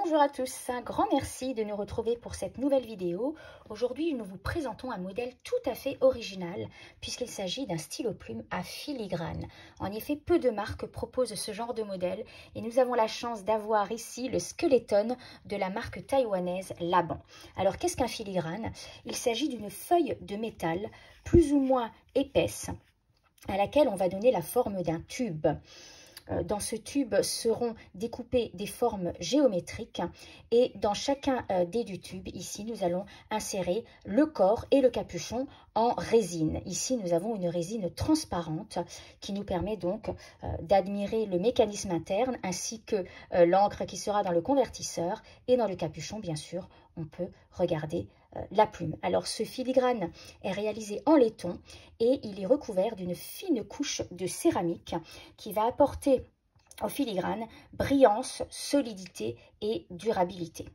Bonjour à tous, un grand merci de nous retrouver pour cette nouvelle vidéo. Aujourd'hui, nous vous présentons un modèle tout à fait original puisqu'il s'agit d'un stylo plume à filigrane. En effet, peu de marques proposent ce genre de modèle et nous avons la chance d'avoir ici le Skeleton de la marque taïwanaise Laban. Alors, qu'est-ce qu'un filigrane? Il s'agit d'une feuille de métal plus ou moins épaisse à laquelle on va donner la forme d'un tube. Dans ce tube seront découpées des formes géométriques et dans chacun des deux tubes, ici, nous allons insérer le corps et le capuchon en résine. Ici, nous avons une résine transparente qui nous permet donc d'admirer le mécanisme interne ainsi que l'encre qui sera dans le convertisseur et dans le capuchon, bien sûr, on peut regarder la plume. Alors, ce filigrane est réalisé en laiton et il est recouvert d'une fine couche de céramique qui va apporter au filigrane brillance, solidité et durabilité.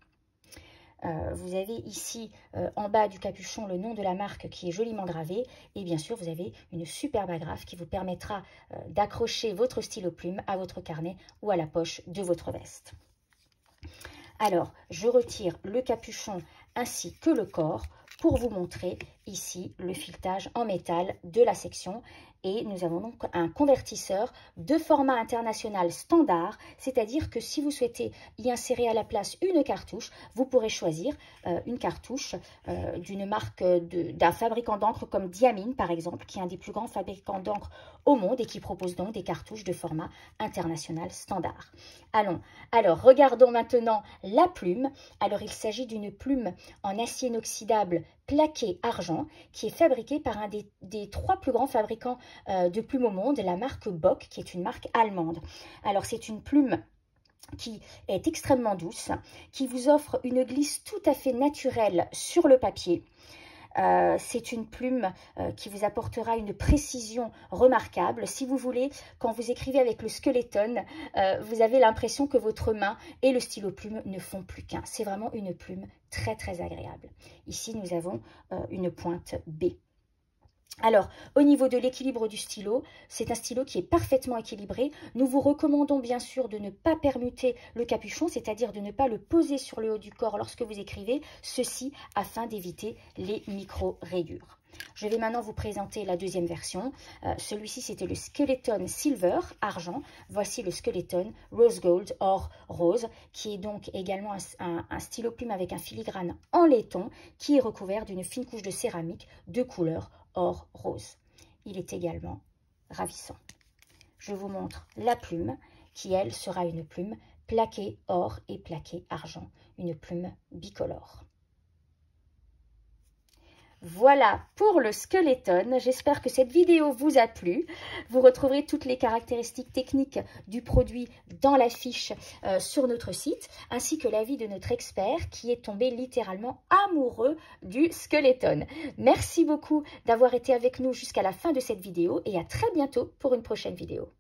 Vous avez ici en bas du capuchon le nom de la marque qui est joliment gravé et bien sûr vous avez une superbe agrafe qui vous permettra d'accrocher votre stylo plume à votre carnet ou à la poche de votre veste. Alors, je retire le capuchon ainsi que le corps pour vous montrer ici le filetage en métal de la section. Et nous avons donc un convertisseur de format international standard, c'est-à-dire que si vous souhaitez y insérer à la place une cartouche, vous pourrez choisir une cartouche d'une marque d'un fabricant d'encre comme Diamine par exemple, qui est un des plus grands fabricants d'encre au monde et qui propose donc des cartouches de format international standard. Alors regardons maintenant la plume. Alors il s'agit d'une plume en acier inoxydable plaqué argent qui est fabriquée par un des trois plus grands fabricants de plumes au monde, la marque Bock, qui est une marque allemande. Alors c'est une plume qui est extrêmement douce, qui vous offre une glisse tout à fait naturelle sur le papier. C'est une plume qui vous apportera une précision remarquable. Si vous voulez, quand vous écrivez avec le Skeleton, vous avez l'impression que votre main et le stylo plume ne font plus qu'un. C'est vraiment une plume très très agréable. Ici, nous avons une pointe B. Alors, au niveau de l'équilibre du stylo, c'est un stylo qui est parfaitement équilibré. Nous vous recommandons bien sûr de ne pas permuter le capuchon, c'est-à-dire de ne pas le poser sur le haut du corps lorsque vous écrivez, ceci afin d'éviter les micro-rayures. Je vais maintenant vous présenter la deuxième version. Celui-ci, c'était le Skeleton Silver, argent. Voici le Skeleton Rose Gold, or rose, qui est donc également un stylo plume avec un filigrane en laiton qui est recouvert d'une fine couche de céramique de couleur or rose. Il est également ravissant. Je vous montre la plume qui, elle, sera une plume plaquée or et plaquée argent, une plume bicolore. Voilà pour le Skeleton. J'espère que cette vidéo vous a plu. Vous retrouverez toutes les caractéristiques techniques du produit dans la fiche sur notre site, ainsi que l'avis de notre expert qui est tombé littéralement amoureux du Skeleton. Merci beaucoup d'avoir été avec nous jusqu'à la fin de cette vidéo et à très bientôt pour une prochaine vidéo.